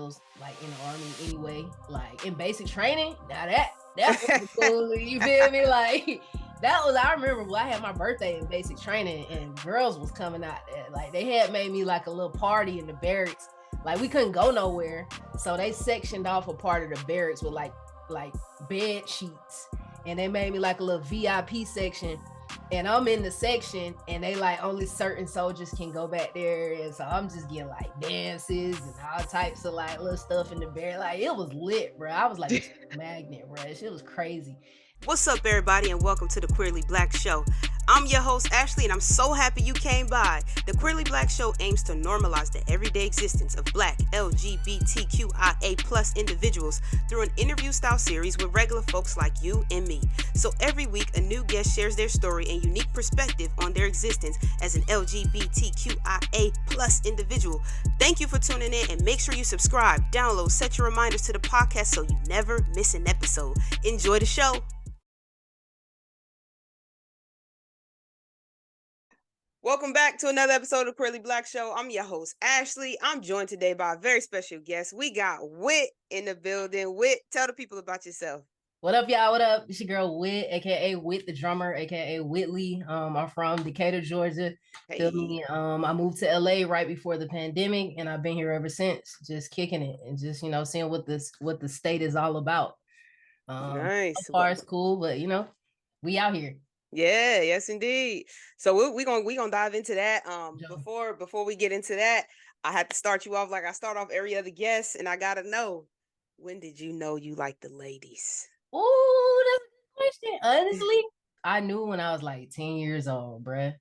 girls like in the army anyway. Like in basic training, now that was cool. You feel me? Like that was, I remember when I had my birthday in basic training and girls was coming out there. Like they had made me like a little party in the barracks. Like we couldn't go nowhere, so they sectioned off a part of the barracks with like bed sheets, and they made me like a little VIP section. And I'm in the section, and they like only certain soldiers can go back there, and so I'm just getting like dances and all types of like little stuff in the barracks. Like it was lit, bro. I was like a magnet, bro. Shit was crazy. What's up, everybody, and welcome to the Queerly Blax Show. I'm your host, Ashley, and I'm so happy you came by. The Queerly Blax Show aims to normalize the everyday existence of Black, LGBTQIA+ individuals through an interview-style series with regular folks like you and me. So every week, a new guest shares their story and unique perspective on their existence as an LGBTQIA+ individual. Thank you for tuning in, and make sure you subscribe, download, set your reminders to the podcast so you never miss an episode. Enjoy the show. Welcome back to another episode of Queerly Blax Show. I'm your host, Ashley. I'm joined today by a very special guest. We got Whit in the building. Whit, tell the people about yourself. What up, y'all? What up? It's your girl Whit, aka Whit the drummer, aka Whitley. I'm from Decatur, Georgia. Hey. Feel me? I moved to LA right before the pandemic, and I've been here ever since, just kicking it and just seeing what the state is all about. Nice. So far it's cool, but we out here. Yeah, yes, indeed. So we gonna dive into that. Before we get into that, I had to start you off like I start off every other guest, and I gotta know, when did you know you liked the ladies? Ooh, that's a good question. Honestly, I knew when I was like 10 years old, bruh.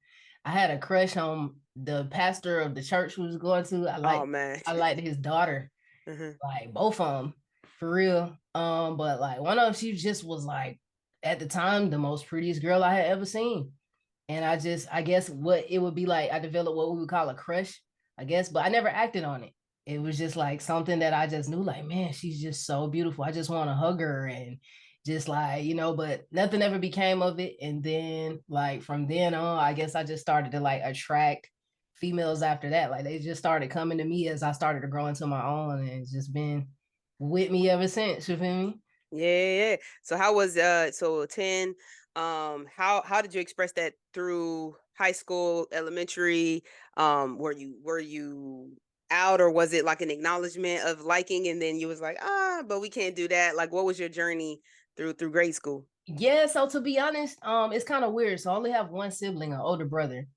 I had a crush on the pastor of the church we was going to. I liked his daughter, like both of them, for real. But like one of them, she just was like, at the time, the most prettiest girl I had ever seen. And I guess what it would be like, I developed what we would call a crush, I guess, but I never acted on it. It was just like something that I just knew, like, man, she's just so beautiful. I just want to hug her and just like, but nothing ever became of it. And then like from then on, I guess I just started to like attract females after that. Like they just started coming to me as I started to grow into my own, and it's just been with me ever since. You feel me? Yeah. So how was 10? How did you express that through high school, elementary? Were you out, or was it like an acknowledgement of liking, and then you was like, but we can't do that? Like, what was your journey through grade school? Yeah, so to be honest, it's kind of weird. So I only have one sibling, an older brother.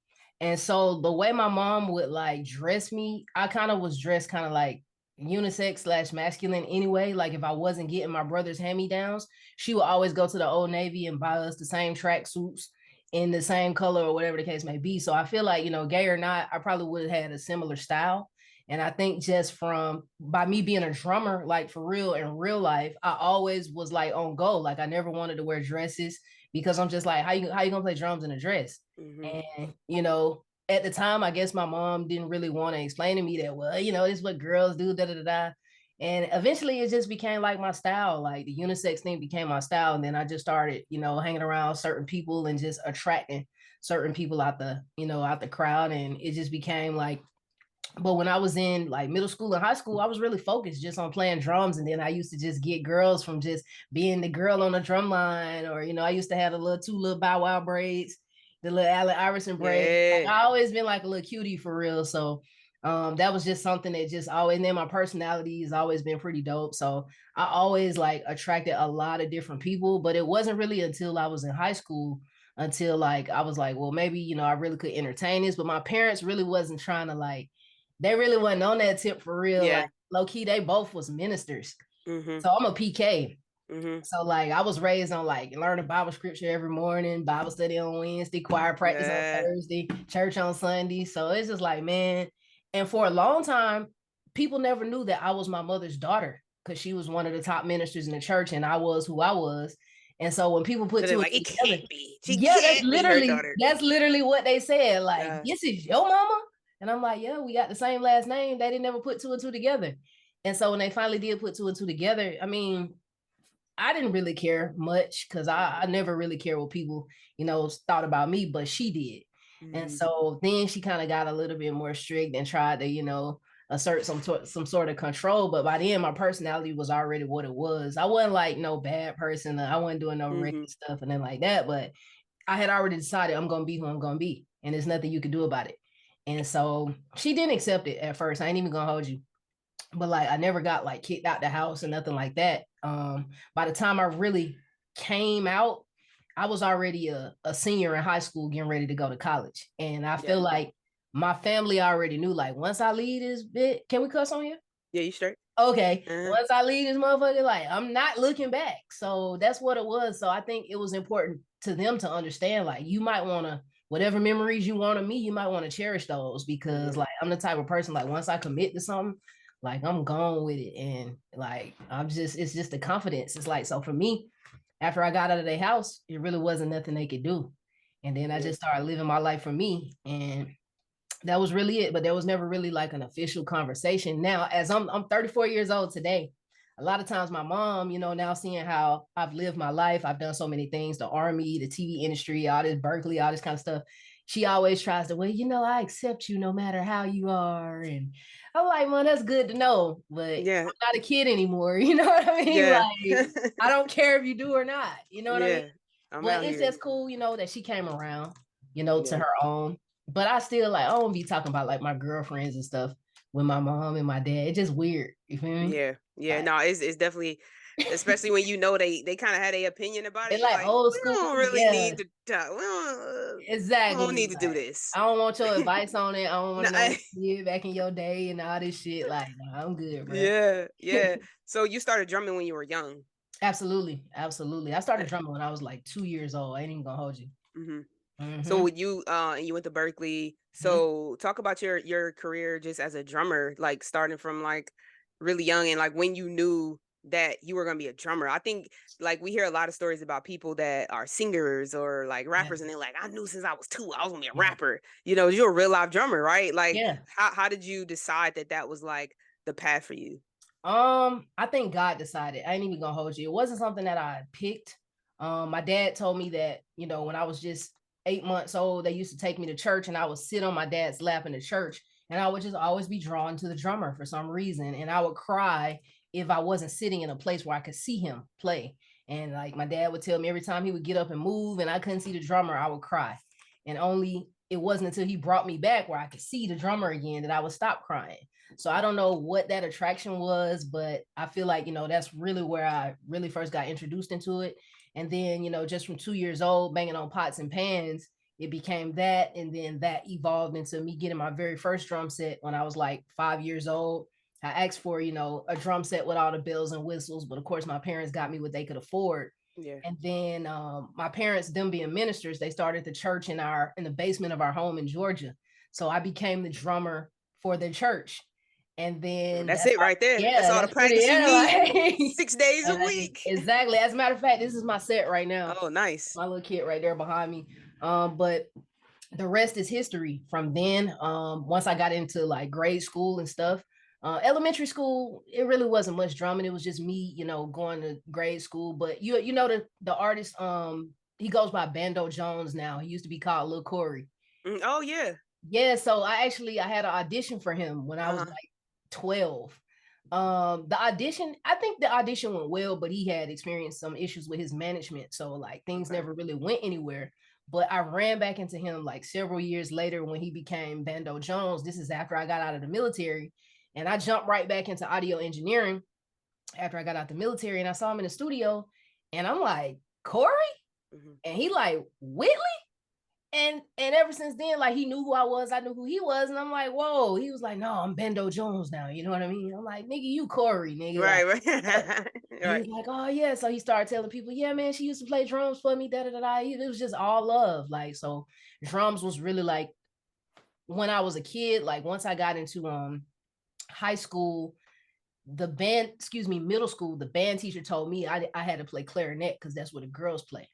And so the way my mom would like dress me, I kind of was dressed kind of like unisex / masculine anyway. Like if I wasn't getting my brother's hand-me-downs, she would always go to the Old Navy and buy us the same track suits in the same color or whatever the case may be. So I feel like, gay or not, I probably would have had a similar style. And I think just by me being a drummer, like for real in real life, I always was like on go. Like I never wanted to wear dresses because I'm just like, how you gonna play drums in a dress? And at the time, I guess my mom didn't really want to explain to me that, well, this is what girls do, da da da da. And eventually it just became like my style. Like the unisex thing became my style. And then I just started, hanging around certain people and just attracting certain people out the crowd. And it just became like, but when I was in like middle school and high school, I was really focused just on playing drums. And then I used to just get girls from just being the girl on the drum line, or, I used to have two little Bow Wow braids, the little Allen Iverson braids. Yeah. Like, I always been like a little cutie for real. So that was just something that just always, and then my personality has always been pretty dope. So I always like attracted a lot of different people, but it wasn't really until I was in high school until like, I was like, well, maybe, I really could entertain this, but my parents really wasn't trying to like, they really wasn't on that tip for real. Yeah. Like low key, they both was ministers. So I'm a PK. So like I was raised on like learning Bible scripture every morning, Bible study on Wednesday, choir practice on Thursday, church on Sunday. So it's just like, man. And for a long time, people never knew that I was my mother's daughter because she was one of the top ministers in the church and I was who I was. And so when people put two like, it together, can't be. That's literally what they said. Like, this is your mama. And I'm like, yeah, we got the same last name. They didn't never put two and two together. And so when they finally did put two and two together, I mean, I didn't really care much because I never really cared what people, thought about me, but she did. And so then she kind of got a little bit more strict and tried to, assert some sort of control. But by then, my personality was already what it was. I wasn't like no bad person. I wasn't doing no reckless stuff and then like that. But I had already decided I'm gonna be who I'm gonna be, and there's nothing you can do about it. And so she didn't accept it at first. I ain't even gonna hold you, but like I never got like kicked out the house or nothing like that. By the time I really came out, I was already a senior in high school getting ready to go to college. And I feel like my family already knew, like, once I leave this bit, can we cuss on here? Yeah, you straight. Okay. Once I leave this motherfucker, like, I'm not looking back. So that's what it was. So I think it was important to them to understand, like, you might want to, whatever memories you want of me, you might want to cherish those, because like I'm the type of person, like, once I commit to something, like I'm gone with it. And like it's just the confidence. It's like, so for me, after I got out of their house, it really wasn't nothing they could do. And then I just started living my life for me. And that was really it. But there was never really like an official conversation. Now, as I'm 34 years old today, a lot of times my mom, now seeing how I've lived my life, I've done so many things, the army, the TV industry, all this Berkeley, all this kind of stuff. She always tries to, well, I accept you no matter how you are. And I'm like, Mom, that's good to know, but I'm not a kid anymore. You know what I mean? Like, I don't care if you do or not. You know what I mean? But it's just cool, that she came around, to her own. But I still, like, I don't be talking about like my girlfriends and stuff with my mom and my dad. It's just weird. You feel me? Yeah. Like, No, it's definitely, especially when they kind of had a opinion about it. it's like old We school. don't really need to talk. Exactly. We don't need to like, do this. I don't want your advice on it. I don't want to know what you did back in your day and all this shit. Like, nah, I'm good, bro. Yeah. So you started drumming when you were young. Absolutely. I started drumming when I was like 2 years old. I ain't even gonna hold you. So with you and you went to Berkeley. So talk about your career just as a drummer, like starting from like really young, and like when you knew that you were gonna be a drummer. I think like we hear a lot of stories about people that are singers or like rappers, and they're like, I knew since I was 2 I was gonna be a rapper. You're a real life drummer, right? Like, how did you decide that was like the path for you? I think God decided. I ain't even gonna hold you. It wasn't something that I picked. My dad told me that, when I was just 8 months old, they used to take me to church and I would sit on my dad's lap in the church, and I would just always be drawn to the drummer for some reason. And I would cry if I wasn't sitting in a place where I could see him play. And like my dad would tell me, every time he would get up and move and I couldn't see the drummer, I would cry. And only it wasn't until he brought me back where I could see the drummer again that I would stop crying. So I don't know what that attraction was, but I feel like, that's really where I really first got introduced into it. And then, just from 2 years old, banging on pots and pans, it became that. And then that evolved into me getting my very first drum set when I was like 5 years old. I asked for, a drum set with all the bells and whistles, but of course my parents got me what they could afford. And then my parents, them being ministers, they started the church in the basement of our home in Georgia. So I became the drummer for the church. And then that's it right there. That's all the practice you need. Like, 6 days a week. Exactly. As a matter of fact, this is my set right now. Oh, nice. My little kid right there behind me. But the rest is history from then. Once I got into like grade school and stuff, elementary school, it really wasn't much drumming. It was just me, going to grade school. But the artist, he goes by Bando Jones now. He used to be called Lil Corey. Oh yeah. Yeah. So I had an audition for him when I was like 12. I think the audition went well, but he had experienced some issues with his management. So like things never really went anywhere. But I ran back into him like several years later when he became Bando Jones. This is after I got out of the military. And I jumped right back into audio engineering after I got out the military, and I saw him in the studio, and I'm like, Corey? And he like, Whitley? And ever since then, like, he knew who I was, I knew who he was, and I'm like, whoa. He was like, no, I'm Bando Jones now. You know what I mean? I'm like, nigga, you Corey, nigga. Right. He's like, oh yeah. So he started telling people, yeah, man, she used to play drums for me. It was just all love. Like, so drums was really like when I was a kid. Like once I got into high school, middle school, the band teacher told me I had to play clarinet because that's what the girls play.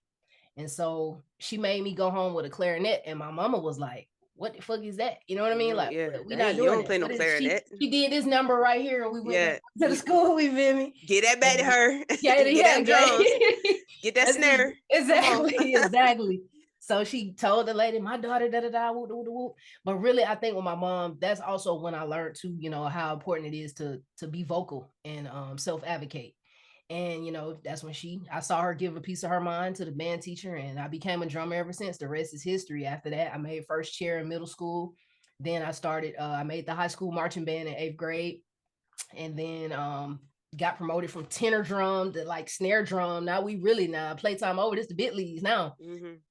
And so she made me go home with a clarinet, and my mama was like, what the fuck is that? You know what I mean? Like, we not doing you don't play no clarinet. She did this number right here, and we went to the school. You feel me? Get that back to her. Get that drums. Get that snare. Exactly. So she told the lady, my daughter, da da da, woo, woo, woo. But really, I think with my mom, that's also when I learned to, how important it is to be vocal and self-advocate. And that's when I saw her give a piece of her mind to the band teacher, and I became a drummer ever since. The rest is history. After that, I made first chair in middle school. Then I made the high school marching band in 8th grade, and then got promoted from tenor drum to like snare drum. Now playtime over. This the bit leads now.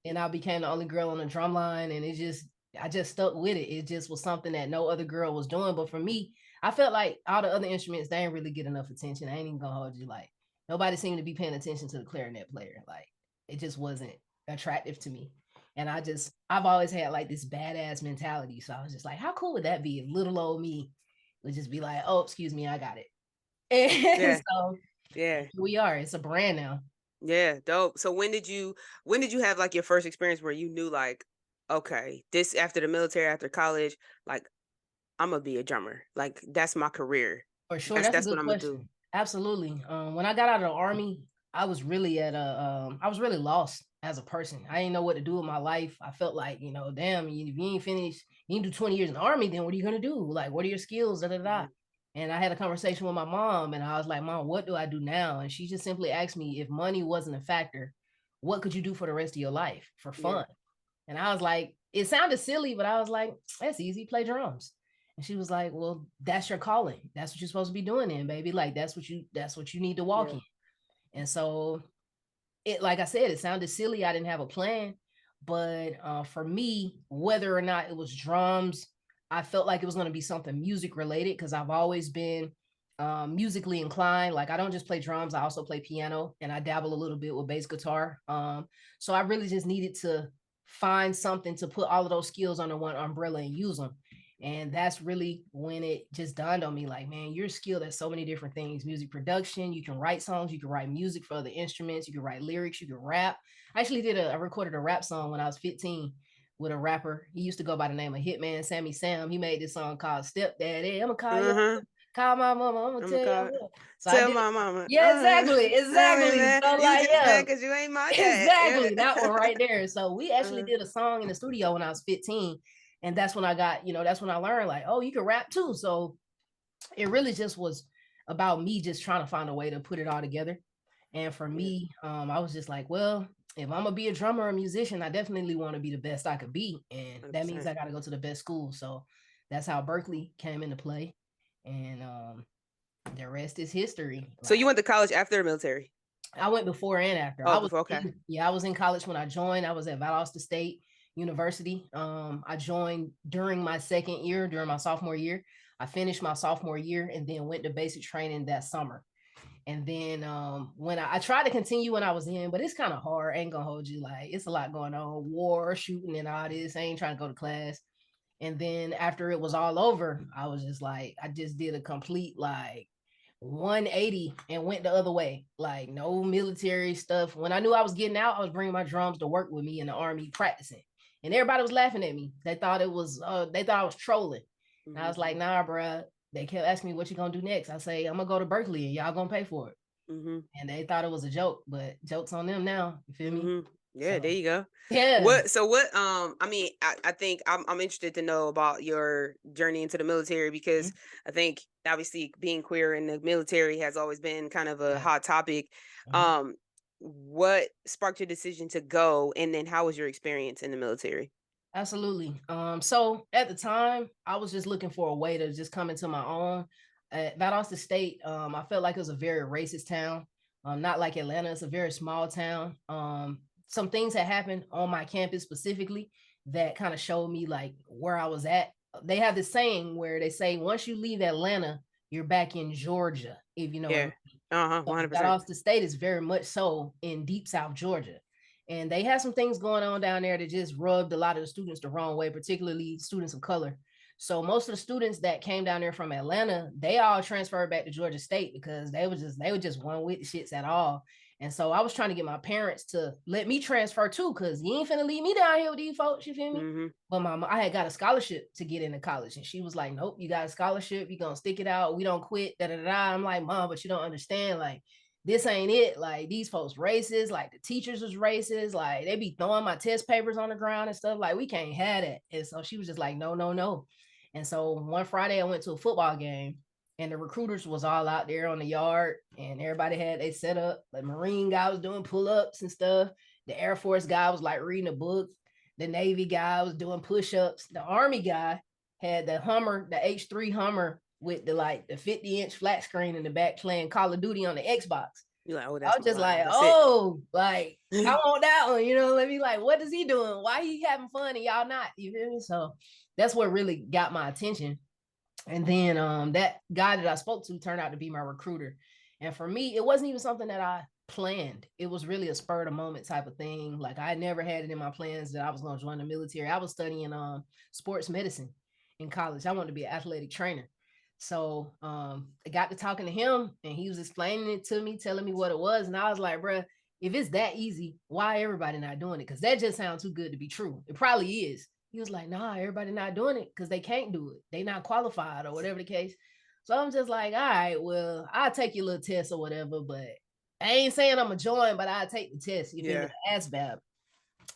And I became the only girl on the drum line, and I just stuck with it. It just was something that no other girl was doing. But for me, I felt like all the other instruments, they ain't really get enough attention. I ain't even gonna hold you. Like, nobody seemed to be paying attention to the clarinet player. Like, it just wasn't attractive to me. And I've always had like this badass mentality. So I was just like, how cool would that be if little old me would just be like, oh, excuse me, I got it. And so here we are. It's a brand now. Yeah, dope. So when did you have like your first experience where you knew like, okay, this after the military, after college, like I'm gonna be a drummer. Like that's my career. For sure. That's a That's what good I'm gonna do. question. Absolutely. When I got out of the army, I was really I was really lost as a person. I didn't know what to do with my life. I felt like, damn, if you ain't finished, you didn't do 20 years in the army, then what are you gonna do? Like, what are your skills? Da, da, da. And I had a conversation with my mom, and I was like, Mom, what do I do now? And she just simply asked me, if money wasn't a factor, what could you do for the rest of your life for fun? And I was like, it sounded silly, but I was like, that's easy, play drums. And she was like, well, that's your calling. That's what you're supposed to be doing then, baby. Like that's what you need to walk in. And so like I said, it sounded silly. I didn't have a plan. But for me, whether or not it was drums, I felt like it was going to be something music related, because I've always been musically inclined. Like, I don't just play drums, I also play piano, and I dabble a little bit with bass guitar. So I really just needed to find something to put all of those skills under one umbrella and use them. And that's really when it just dawned on me, like, man, you're skilled at so many different things. Music production, you can write songs, you can write music for other instruments, you can write lyrics, you can rap. I actually I recorded a rap song when I was 15 with a rapper. He used to go by the name of Hitman Sammy Sam. He made this song called Stepdaddy. I'm gonna call you, call my mama, I'm gonna tell you. So I tell did. my mama. Yeah, exactly. Man, So you like, just yeah. mad because you ain't my dad. Exactly. That one right there. So we actually did a song in the studio when I was 15. And that's when I got, that's when I learned, like, oh, you can rap too. So it really just was about me just trying to find a way to put it all together. And for me, I was just like, well, if I'm gonna be a drummer or a musician, I definitely want to be the best I could be. And that means I got to go to the best school. So that's how Berkeley came into play. And the rest is history. So you went to college after the military? I went before and after. Oh, before, okay. I was in college when I joined. I was at Valdosta State University. I joined during my second year, during my sophomore year. I finished my sophomore year and then went to basic training that summer. And then when I tried to continue when I was in, but it's kind of hard. I ain't gonna hold you. Like, it's a lot going on, war, shooting, and all this. I ain't trying to go to class. And then after it was all over, I was just like, I just did a complete like 180 and went the other way. Like, no military stuff. When I knew I was getting out, I was bringing my drums to work with me in the army practicing, and everybody was laughing at me. They thought I was trolling. And I was like, nah, bro. They kept asking me, what you gonna do next? I say, I'm gonna go to Berkeley and y'all gonna pay for it. And they thought it was a joke, but joke's on them now. You feel me? Yeah, so, there you go. Yeah. I mean, I think I'm interested to know about your journey into the military, because I think obviously being queer in the military has always been kind of a hot topic. What sparked your decision to go, and then how was your experience in the military? Absolutely. So at the time, I was just looking for a way to just come into my own. At Valdosta State, I felt like it was a very racist town. Not like Atlanta. It's a very small town. Some things had happened on my campus specifically that kind of showed me like where I was at. They have this saying where they say, once you leave Atlanta, you're back in Georgia, if you know what I mean. 100%. Valdosta State is very much so in deep South Georgia. And they had some things going on down there that just rubbed a lot of the students the wrong way, particularly students of color. So most of the students that came down there from Atlanta, they all transferred back to Georgia State because they were just one with the shits at all. And so I was trying to get my parents to let me transfer too, because you ain't finna leave me down here with these folks, you feel me? But I had got a scholarship to get into college, and she was like, nope, you got a scholarship, you're gonna stick it out, we don't quit, da da da. I'm like, Mom, but you don't understand, like, this ain't it. Like these folks racist, like the teachers was racist, like they be throwing my test papers on the ground and stuff. Like we can't have that. And so she was just like, no, no, no. And so one Friday I went to a football game and the recruiters was all out there on the yard and everybody had they set up. The Marine guy was doing pull-ups and stuff. The Air Force guy was like reading a book. The Navy guy was doing push-ups. The Army guy had the Hummer, the H3 Hummer with the 50-inch flat screen in the back playing Call of Duty on the Xbox. You're like, oh, I that's was my just like, vibe. That's oh, like I want that one, you know. Let me like, what is he doing? Why he having fun and y'all not? You feel me? So that's what really got my attention. And then that guy that I spoke to turned out to be my recruiter. And for me, it wasn't even something that I planned. It was really a spur of the moment type of thing. Like I never had it in my plans that I was going to join the military. I was studying sports medicine in college. I wanted to be an athletic trainer. So I got to talking to him and he was explaining it to me, telling me what it was. And I was like, bruh, if it's that easy, why everybody not doing it? Because that just sounds too good to be true. It probably is. He was like, nah, everybody not doing it because they can't do it. They not qualified or whatever the case. So I'm just like, all right, well, I'll take your little test or whatever, but I ain't saying I'm a join, but I'll take the test. You feel me? The ASVAB.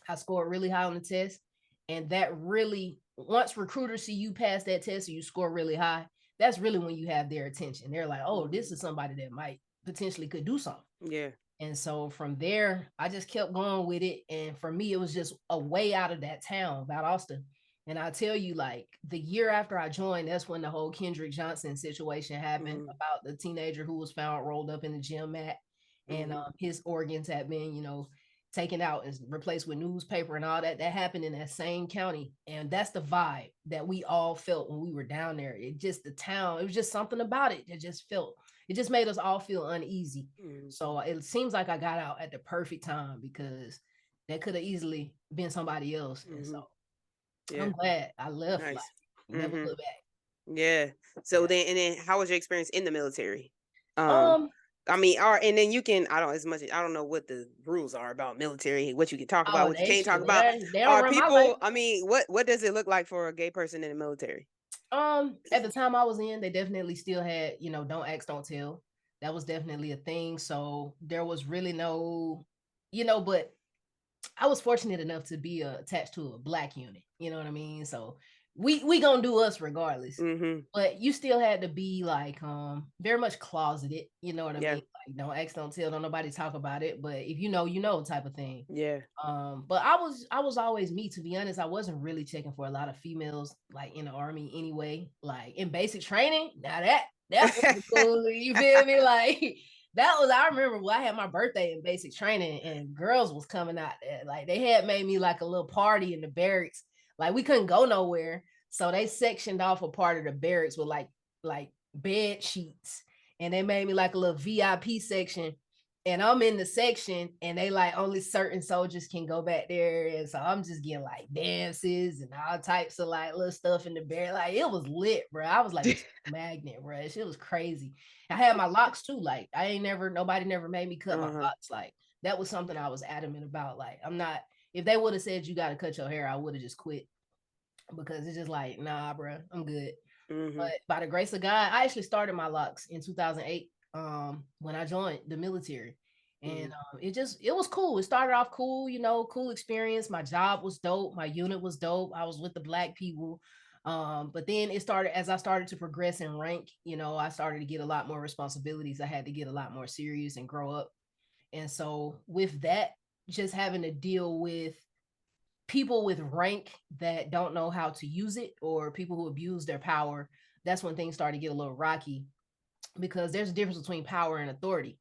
I scored really high on the test. And that really, once recruiters see you pass that test or you score really high, that's really when you have their attention. They're like, oh, this is somebody that might potentially could do something. Yeah. And so from there, I just kept going with it. And for me, it was just a way out of that town, Valdosta. And I tell you, like the year after I joined, that's when the whole Kendrick Johnson situation happened about the teenager who was found rolled up in the gym mat, and his organs had been, taken out and replaced with newspaper and all that. That happened in that same county, and that's the vibe that we all felt when we were down there. It just the town. It was just something about it that just felt. It just made us all feel uneasy. So it seems like I got out at the perfect time because that could have easily been somebody else. And so I'm glad I left. Nice. Like, never look back. Yeah. So then how was your experience in the military? I mean, and then you can, I don't know what the rules are about military, what you can talk about, what you can't talk about. They don't run people, my life. I mean, what does it look like for a gay person in the military? At the time I was in, they definitely still had, don't ask, don't tell. That was definitely a thing. So there was really no, but I was fortunate enough to be attached to a Black unit. You know what I mean? So we gonna do us regardless. But you still had to be like very much closeted. You know what I mean? Like don't ask, don't tell, don't nobody talk about it. But if you know type of thing. Yeah. But I was always me, to be honest. I wasn't really checking for a lot of females like in the Army anyway. Like in basic training, now that was cool. You feel me? Like that was, I remember when I had my birthday in basic training and girls was coming out there. Like they had made me like a little party in the barracks. Like we couldn't go nowhere. So they sectioned off a part of the barracks with like bed sheets. And they made me like a little VIP section. And I'm in the section and they like only certain soldiers can go back there. And so I'm just getting like dances and all types of like little stuff in the barracks. Like it was lit, bro. I was like a magnet, bro. It was crazy. I had my locks too. Like nobody never made me cut my locks. Like that was something I was adamant about. Like I'm not, if they would have said you got to cut your hair, I would have just quit because it's just like, nah, bro, I'm good. But by the grace of God, I actually started my locks in 2008 when I joined the military. And it was cool. It started off cool, cool experience. My job was dope. My unit was dope. I was with the Black people. But then it started, as I started to progress in rank, I started to get a lot more responsibilities. I had to get a lot more serious and grow up. And so with that, just having to deal with people with rank that don't know how to use it or people who abuse their power, that's when things started to get a little rocky because there's a difference between power and authority.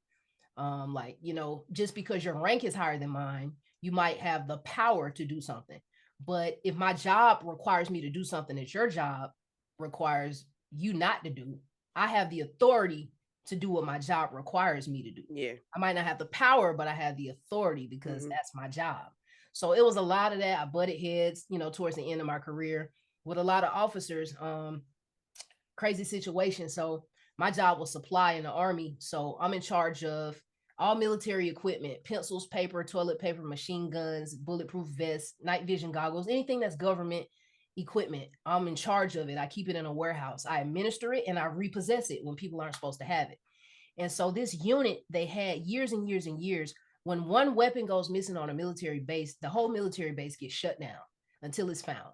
Just because your rank is higher than mine, you might have the power to do something. But if my job requires me to do something that your job requires you not to do, I have the authority to do what my job requires me to do. Yeah. I might not have the power, but I have the authority because that's my job. So it was a lot of that. I butted heads, towards the end of my career with a lot of officers, crazy situation. So my job was supply in the Army. So I'm in charge of all military equipment, pencils, paper, toilet paper, machine guns, bulletproof vests, night vision goggles, anything that's government equipment. I'm in charge of it. I keep it in a warehouse. I administer it and I repossess it when people aren't supposed to have it. And so this unit, they had years and years and years. When one weapon goes missing on a military base, the whole military base gets shut down until it's found.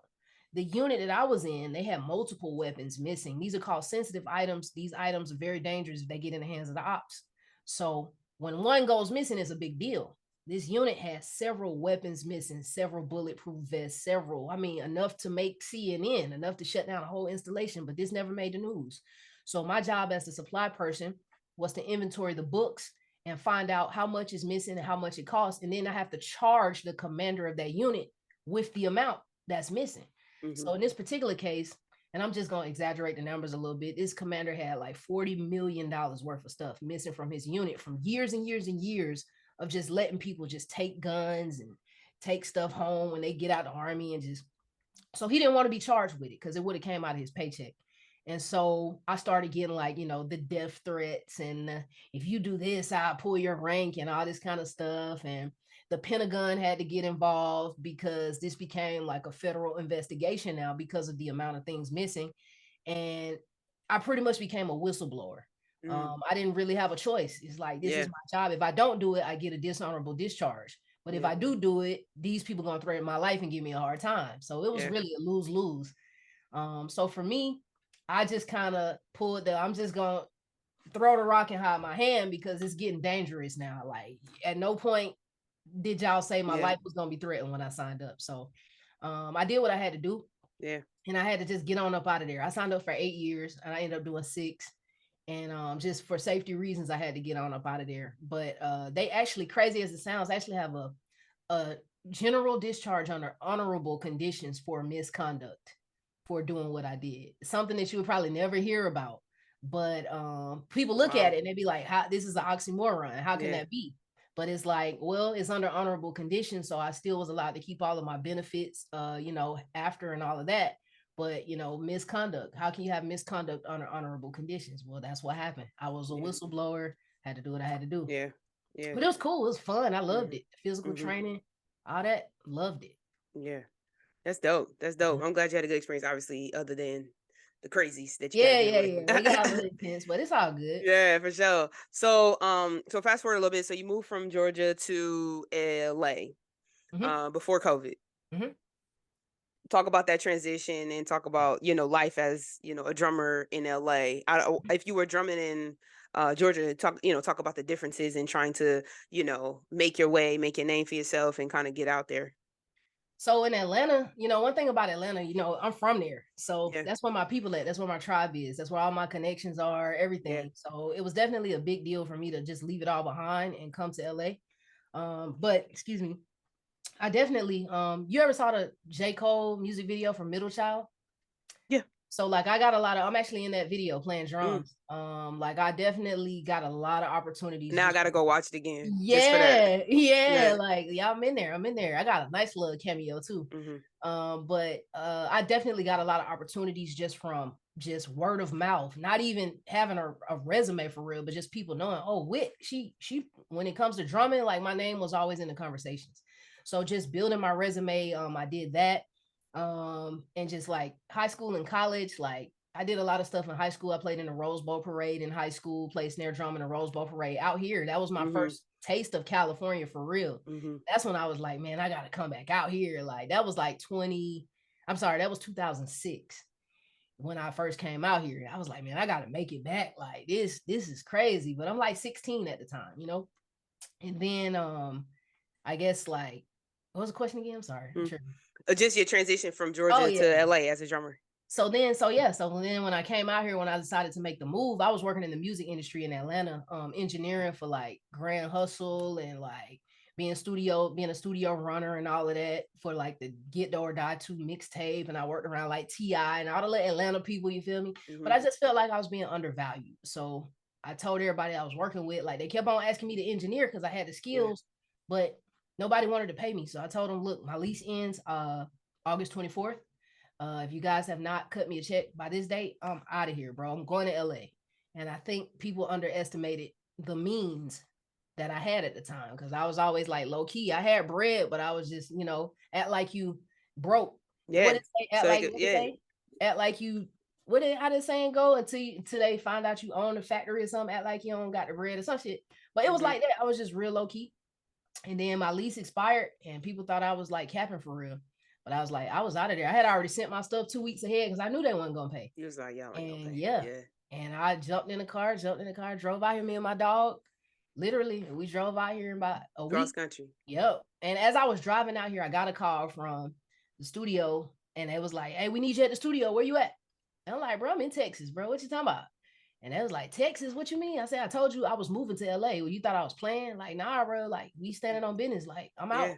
The unit that I was in, they had multiple weapons missing. These are called sensitive items. These items are very dangerous if they get in the hands of the ops. So when one goes missing, it's a big deal. This unit has several weapons missing, several bulletproof vests, several, I mean, enough to make CNN, enough to shut down a whole installation, but this never made the news. So my job as the supply person was to inventory the books and find out how much is missing and how much it costs. And then I have to charge the commander of that unit with the amount that's missing. So in this particular case, and I'm just going to exaggerate the numbers a little bit, this commander had like $40 million worth of stuff missing from his unit from years and years and years of just letting people just take guns and take stuff home when they get out of the army and just, so he didn't want to be charged with it because it would have came out of his paycheck. And so I started getting like, you know, the death threats and if you do this, I'll pull your rank and all this kind of stuff. And the Pentagon had to get involved because this became like a federal investigation now because of the amount of things missing. And I pretty much became a whistleblower. I didn't really have a choice. It's like, this is my job. If I don't do it, I get a dishonorable discharge. But if I do it, these people are going to threaten my life and give me a hard time. So it was really a lose-lose. So for me, I just kind of pulled I'm just going to throw the rock and hide my hand because it's getting dangerous now. Like at no point did y'all say my life was going to be threatened when I signed up. So I did what I had to do. Yeah. And I had to just get on up out of there. I signed up for 8 years and I ended up doing 6. And just for safety reasons, I had to get on up out of there. But they actually, crazy as it sounds, actually have a general discharge under honorable conditions for misconduct for doing what I did. Something that you would probably never hear about. But people look at it and they be like, "How this is an oxymoron. How can that be?" But it's like, well, it's under honorable conditions. So I still was allowed to keep all of my benefits, you know, after and all of that. But, you know, misconduct. How can you have misconduct under honorable conditions? Well, that's what happened. I was a whistleblower, had to do what I had to do. Yeah. Yeah. But it was cool. It was fun. I loved it. Physical training, all that, loved it. Yeah. That's dope. That's dope. I'm glad you had a good experience, obviously, other than the crazies that you Yeah. They got a little intense, but it's all good. Yeah, for sure. So so fast forward a little bit. So you moved from Georgia to LA before COVID. Talk about that transition and talk about, you know, life as, you know, a drummer in LA. If you were drumming in Georgia, talk about the differences in trying to, you know, make your way, make a name for yourself and kind of get out there. So in Atlanta, you know, one thing about Atlanta, you know, I'm from there. So that's where my people at. That's where my tribe is. That's where all my connections are, everything. Yeah. So it was definitely a big deal for me to just leave it all behind and come to LA. But excuse me, I definitely, you ever saw the J. Cole music video for Middle Child? Yeah. So like I got a lot of, I'm actually in that video playing drums. Like I definitely got a lot of opportunities. Now I gotta go watch it again. Yeah. Like yeah, I'm in there. I got a nice little cameo too. But I definitely got a lot of opportunities just from just word of mouth, not even having a resume for real, but just people knowing, oh, Whit, she when it comes to drumming, like my name was always in the conversations. So just building my resume, I did that. And just like high school and college, like I did a lot of stuff in high school. I played in the Rose Bowl parade in high school, played snare drum in the Rose Bowl parade out here. That was my first taste of California for real. That's when I was like, man, I got to come back out here. Like that was like that was 2006 when I first came out here. I was like, man, I got to make it back. Like this is crazy. But I'm like 16 at the time, you know? And then, I guess like, what was the question again? I'm sorry. Just your transition from Georgia to LA as a drummer. So then when I came out here, when I decided to make the move, I was working in the music industry in Atlanta, engineering for like Grand Hustle and like being a studio runner and all of that for like the Get the or Die 2 mixtape. And I worked around like T.I. and all the Atlanta people, you feel me? But I just felt like I was being undervalued. So I told everybody I was working with, like they kept on asking me to engineer because I had the skills, but nobody wanted to pay me. So I told them, look, my lease ends August 24th. If you guys have not cut me a check by this date, I'm out of here, bro. I'm going to LA. And I think people underestimated the means that I had at the time because I was always like low key. I had bread, but I was just, you know, act like you broke. Yeah. Act like you how did saying go? Until they find out you own the factory or something, act like you don't got the bread or some shit. But it was like that. I was just real low key. And then my lease expired and people thought I was like capping for real. But I was like, I was out of there. I had already sent my stuff 2 weeks ahead because I knew they wasn't gonna pay. You was like, y'all ain't gonna And pay. yeah. Yeah. And I jumped in the car, drove out here, me and my dog. Literally, we drove out here in about a Cross week. country. Yep. And as I was driving out here, I got a call from the studio and it was like, hey, we need you at the studio. Where you at? And I'm like, bro, I'm in Texas, bro. What you talking about? And they was like, Texas, what you mean? I said, I told you I was moving to LA. Well, you thought I was playing? Like, nah, bro. Like, we standing on business. Like, I'm out. Yeah.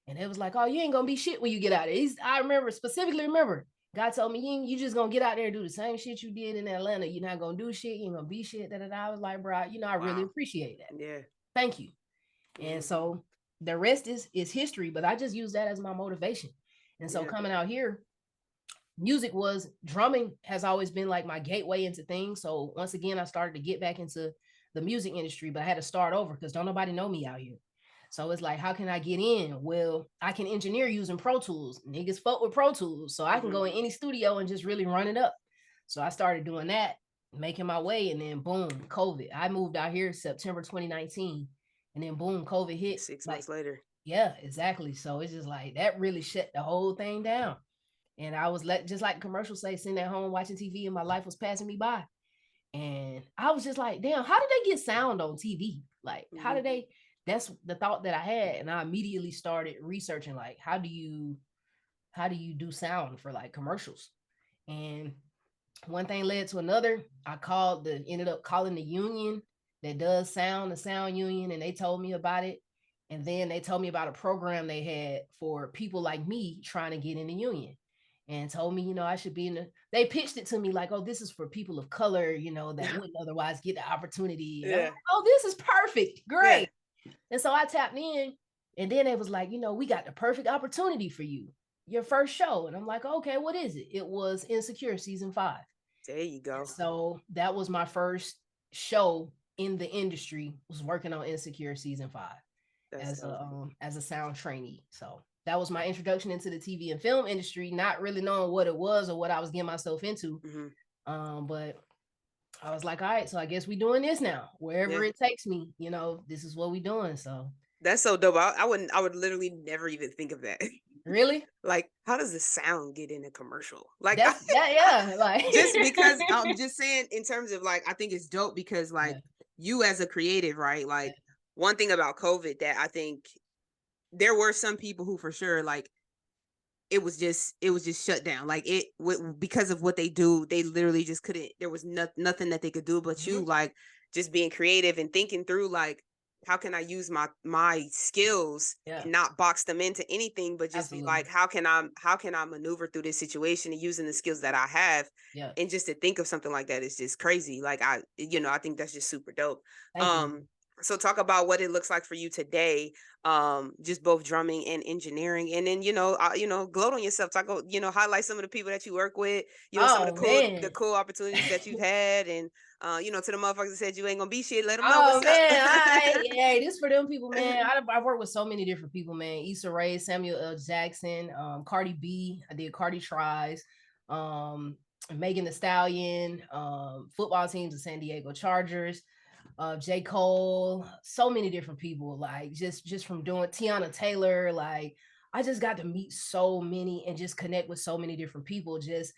And it was like, oh, you ain't gonna be shit when you get out there. I specifically remember, God told me, you just gonna get out there and do the same shit you did in Atlanta. You're not gonna do shit. You ain't gonna be shit. I was like, bro, I really appreciate that. Yeah. Thank you. And so the rest is history, but I just use that as my motivation. And so coming out here, drumming has always been like my gateway into things. So once again, I started to get back into the music industry, but I had to start over because don't nobody know me out here. So it's like, how can I get in? Well, I can engineer using Pro Tools. Niggas fuck with Pro Tools. So I can go in any studio and just really run it up. So I started doing that, making my way, and then boom, COVID. I moved out here September 2019. And then boom, COVID hit. 6 months later. Yeah, exactly. So it's just like that really shut the whole thing down. And I was just like commercials say, sitting at home watching TV and my life was passing me by. And I was just like, damn, how did they get sound on TV? Like, how did they? That's the thought that I had. And I immediately started researching, like, how do you do sound for like commercials? And one thing led to another. Ended up calling the union that does sound, the sound union, and they told me about it. And then they told me about a program they had for people like me trying to get in the union, and told me, I should be in the. They pitched it to me like, oh, this is for people of color, that wouldn't otherwise get the opportunity. And I'm like, oh, this is perfect, great. Yeah. And so I tapped in, and then it was like, we got the perfect opportunity for you, your first show. And I'm like, okay, what is it? It was Insecure season 5. There you go. And so that was my first show in the industry, was working on Insecure season 5. That's as a sound trainee. So that was my introduction into the TV and film industry, not really knowing what it was or what I was getting myself into. But I was like, all right, so I guess we doing this now. Wherever it takes me, this is what we doing. So that's so dope. I would literally never even think of that. Really? Like, how does the sound get in a commercial? Like, yeah, like just because I'm just saying in terms of like, I think it's dope because like you as a creative, right? Like one thing about COVID that I think there were some people who for sure like it was just shut down. Like because of what they do, they literally just couldn't. There was nothing that they could do. But you like just being creative and thinking through like, how can I use my skills and not box them into anything, but just be like, how can I maneuver through this situation and using the skills that I have? And just to think of something like that is just crazy. Like I think that's just super dope. So talk about what it looks like for you today, just both drumming and engineering, and then gloat on yourself. Talk, highlight some of the people that you work with, some of the cool opportunities that you've had, and to the motherfuckers that said you ain't gonna be shit, let them know what's up. Hey, this for them people, man. I've worked with so many different people, man. Issa Rae, Samuel L. Jackson, Cardi B. I did Cardi Tries, Megan Thee Stallion, football teams, the San Diego Chargers. J. Cole, so many different people, like just from doing Tiana Taylor. Like I just got to meet so many and just connect with so many different people. Just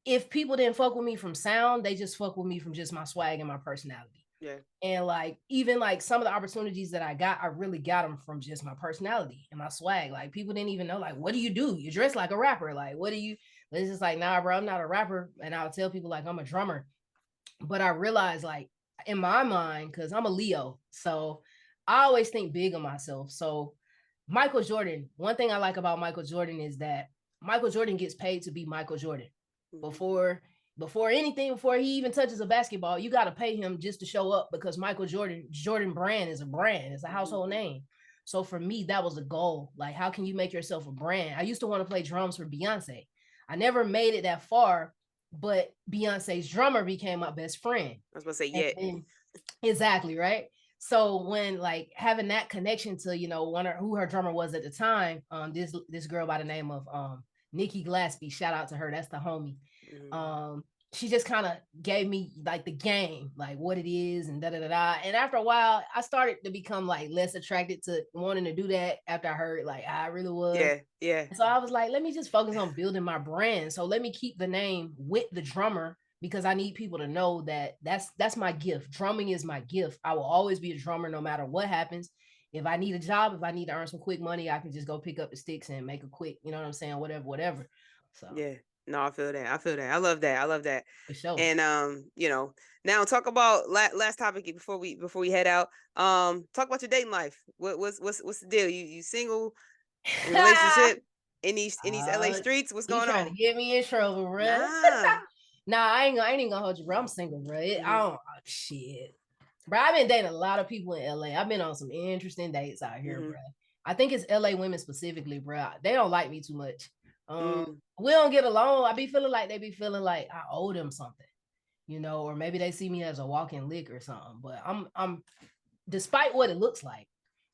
if people didn't fuck with me from sound, they just fuck with me from just my swag and my personality. Yeah. And like even like some of the opportunities that I got, I really got them from just my personality and my swag. Like people didn't even know, like, what do? You dress like a rapper. Like, what do you? It's just like, nah, bro, I'm not a rapper. And I'll tell people like I'm a drummer. But I realized like in my mind, because I'm a Leo, so I always think big of myself. So Michael Jordan, one thing I like about Michael Jordan is that Michael Jordan gets paid to be Michael Jordan. Before he even touches a basketball, you got to pay him just to show up, because Michael Jordan brand is a brand. It's a household name. So for me, that was a goal. Like, how can you make yourself a brand? I used to want to play drums for Beyonce. I never made it that far, but Beyonce's drummer became my best friend. I was gonna say, yeah. Exactly, right? So when like having that connection to, who her drummer was at the time, this girl by the name of Nikki Glaspie, shout out to her, that's the homie. she just kind of gave me like the game, like what it is and da da da da. And after a while, I started to become like less attracted to wanting to do that after I heard like how I really was. Yeah, yeah, So I was like, let me just focus on building my brand. So let me keep the name Whit the drummer because I need people to know that that's my gift. Drumming is my gift. I will always be a drummer no matter what happens. If I need a job, if I need to earn some quick money, I can just go pick up the sticks and make a quick, you know what I'm saying, whatever, whatever. So yeah. No, I feel that. I feel that. I love that. I love that. for sure. And now talk about last topic before we head out. Talk about your dating life. What's the deal? You single, in relationship, in these LA streets? What's You going trying to on? get me in trouble, bro? Nah. Nah, I ain't even gonna hold you, bro. I'm single, bro. I Mhm. don't shit. Bro, I've been dating a lot of people in LA. I've been on some interesting dates out here, Mhm. bro. I think it's LA women specifically, bro. They don't like me too much. Mm. We don't get along. I be feeling like they be feeling like I owe them something, you know, or maybe they see me as a walking lick or something. But I'm despite what it looks like,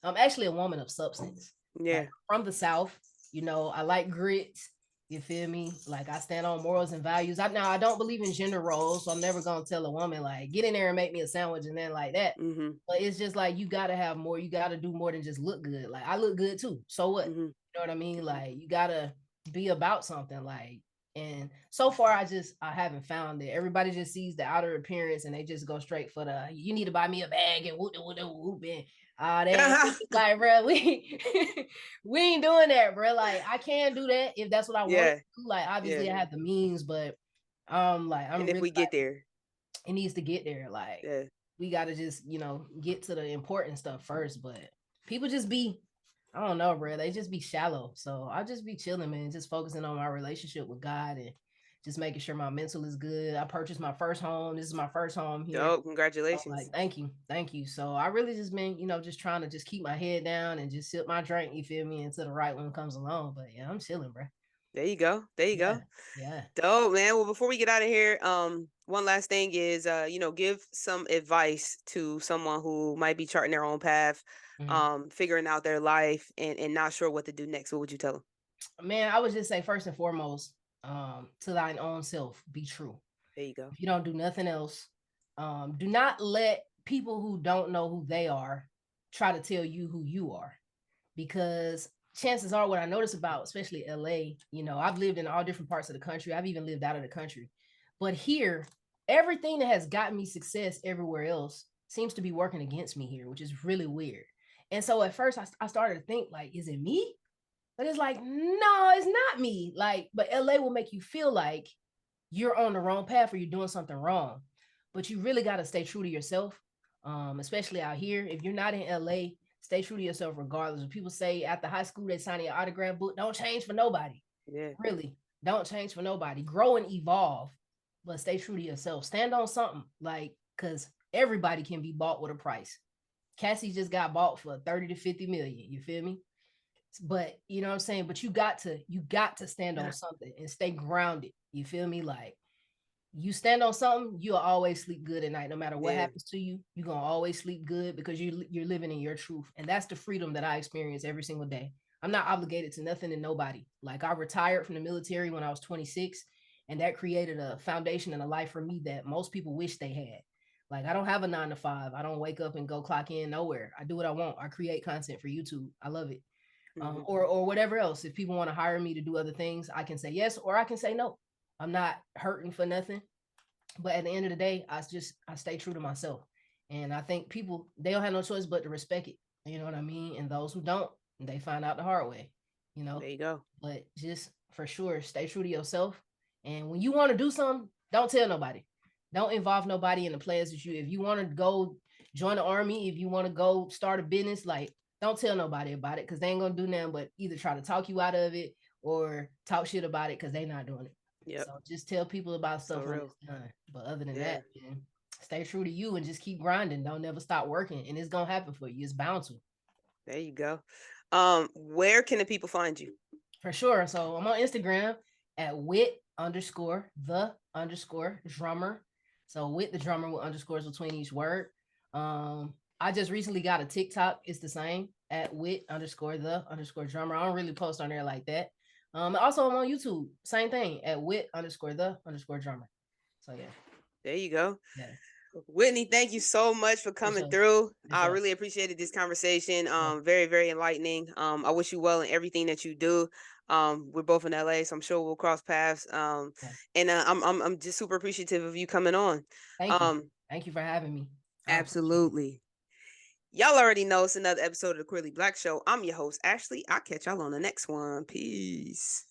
I'm actually a woman of substance. Like Yeah. from the South, you know, I like grits. You feel me? Like I stand on morals and values. I don't believe in gender roles, so I'm never gonna tell a woman like get in there and make me a sandwich and then like that. Mhm. But it's just like you gotta have more. You gotta do more than just look good. Like I look good too. So what? Mhm. You know what I mean? Mhm. Like you gotta be about something. Like and so far I haven't found it. Everybody just sees the outer appearance and they just go straight for the you need to buy me a bag and whoop whoop whoop and that like bro we ain't doing that bro. Like I can do that if that's what I want to Yeah. do. Like Yeah. obviously I have the means, but like I'm And if really we get there, it needs to get there. Like yeah. we got to just, you know, get to the important stuff first. But people just be, I don't know, bro. They just be shallow. So I just be chilling, man. Just focusing on my relationship with God and just making sure my mental is good. I purchased my first home. This is my first home here. Dope. I'm like, Congratulations. thank you, thank you. So I really just been, you know, just trying to just keep my head down and just sip my drink. You feel me? Until the right one comes along. But yeah, I'm chilling, bro. There you go. There you Yeah, go. yeah. Dope, man. Well, before we get out of here, one last thing is, give some advice to someone who might be charting their own path, Mhm. figuring out their life and not sure what to do next. What would you tell them? Man, I would just say first and foremost, to thine own self, be true. There you go. If you don't do nothing else, do not let people who don't know who they are try to tell you who you are. Because chances are, what I notice about, especially LA, you know, I've lived in all different parts of the country. I've even lived out of the country. But here, everything that has gotten me success everywhere else seems to be working against me here, which is really weird. And so at first, I started to think, like, is it me? But it's like, no, it's not me. Like, but LA will make you feel like you're on the wrong path or you're doing something wrong. But you really got to stay true to yourself, especially out here. If you're not in LA, stay true to yourself regardless. When people say after high school they sign your autograph book, don't change for nobody. Yeah. Really, don't change for nobody. Grow and evolve, but stay true to yourself. Stand on something, like, because everybody can be bought with a price. Cassie just got bought for 30 to 50 million. You feel me? But you know what I'm saying? But you got to stand on something and stay grounded. You feel me? Like you stand on something, you'll always sleep good at night. No matter what Yeah. happens to you, you're gonna always sleep good because you're living in your truth. And that's the freedom that I experience every single day. I'm not obligated to nothing and nobody. Like I retired from the military when I was 26, and that created a foundation and a life for me that most people wish they had. Like I don't have a 9 to 5. I don't wake up and go clock in nowhere. I do what I want. I create content for YouTube. I love it. Hmm. Or whatever else. If people want to hire me to do other things, I can say yes or I can say no. I'm not hurting for nothing. But at the end of the day, I stay true to myself. And I think people they don't have no choice but to respect it. You know what I mean? And those who don't, they find out the hard way, you know. There you go. But just for sure, stay true to yourself. And when you want to do something, don't tell nobody. Don't involve nobody in the plans that you if you want to go join the army, if you want to go start a business, like don't tell nobody about it because they ain't gonna do nothing but either try to talk you out of it or talk shit about it because they not doing it. Yep. So just tell people about So stuff when real. it's done. But other than Yeah. that, man, stay true to you and just keep grinding. Don't never stop working, and it's gonna happen for you. It's bound to, There you go. Where can the people find you? for sure. So I'm on Instagram at Whit underscore the underscore drummer. So with the drummer with underscores between each word. I just recently got a TikTok. It's the same at Whit underscore the underscore drummer. I don't really post on there like that. Also I'm on YouTube. Same thing at Whit underscore the underscore drummer. So yeah. There you go. Yeah. Whitney, thank you so much for coming sure. through. For I sure. really appreciated this conversation. Yeah. Very, very enlightening. I wish you well in everything that you do. We're both in LA, so I'm sure we'll cross paths. Yeah. And I'm just super appreciative of you coming on. Thank you. Thank you for having me. Absolutely. Y'all already know it's another episode of the Queerly Blax Show. I'm your host, Ashley. I'll catch y'all on the next one. Peace.